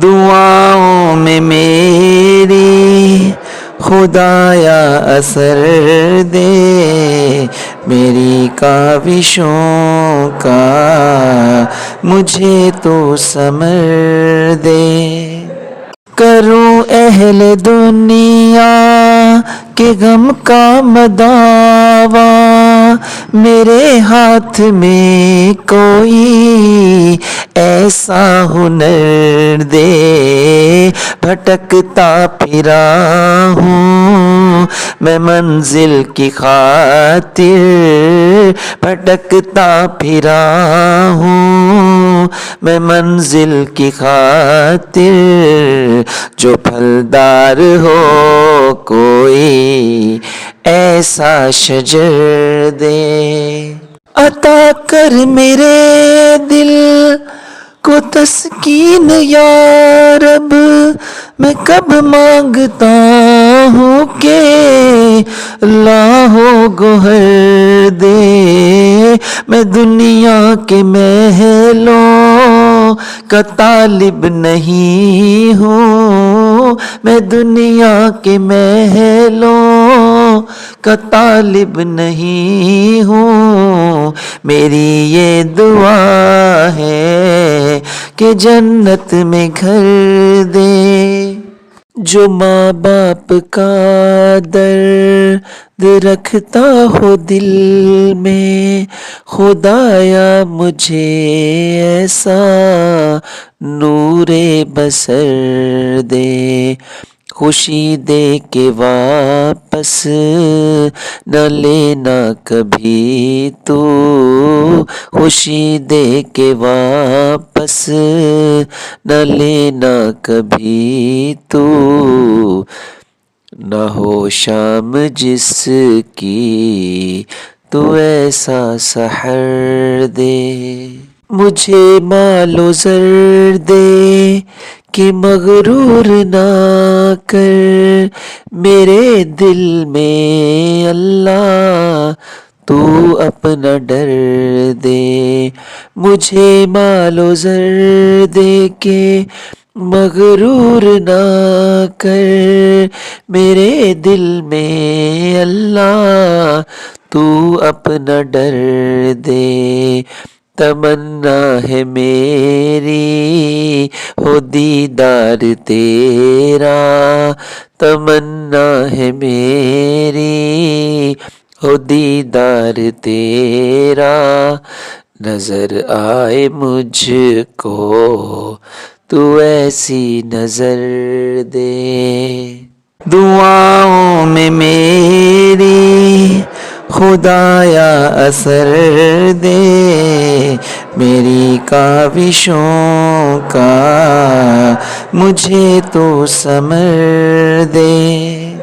دعاؤں میں میری خدایا اثر دے، میری کاوشوں کا مجھے تو ثمر دے۔ کروں اہل دنیا کے غم کا مداوا، میرے ہاتھ میں کوئی ایسا ہنر دے، بھٹکتا پھرا ہوں میں منزل کی خاطر، بھٹکتا پھرا ہوں میں منزل کی خاطر، جو پھلدار ہو کوئی ایسا شجر دے۔ عطا کر میرے دل کو تسکین یا رب، میں کب مانگتا ہوں کہ لاہو گوہر دے، میں دنیا کے محلوں کا طالب نہیں ہوں، میں دنیا کے محلوں کا طالب نہیں ہوں، میری یہ دعا ہے کہ جنت میں گھر دے۔ جو ماں باپ کا درد رکھتا ہو دل میں، خدایا مجھے ایسا نور بصر دے، خوشی دے کے واپس نہ لینا کبھی تو، خوشی دے کے واپس نہ لینا کبھی تو، نہ ہو شام جس کی تو ایسا سحر دے۔ مجھے مال و زر دے کہ مغرور نہ کر، میرے دل میں اللہ تو اپنا ڈر دے، مجھے مال و زر دے کے مغرور نہ کر، میرے دل میں اللہ تو اپنا ڈر دے۔ تمنا ہے میری ہو دیدار تیرا، تمنا ہے میری ہو دیدار تیرا، نظر آئے مجھ کو تو ایسی نظر دے۔ دعاؤں میں میری خدایا اثر دے، میری کاوشوں کا مجھے تو ثمر دے۔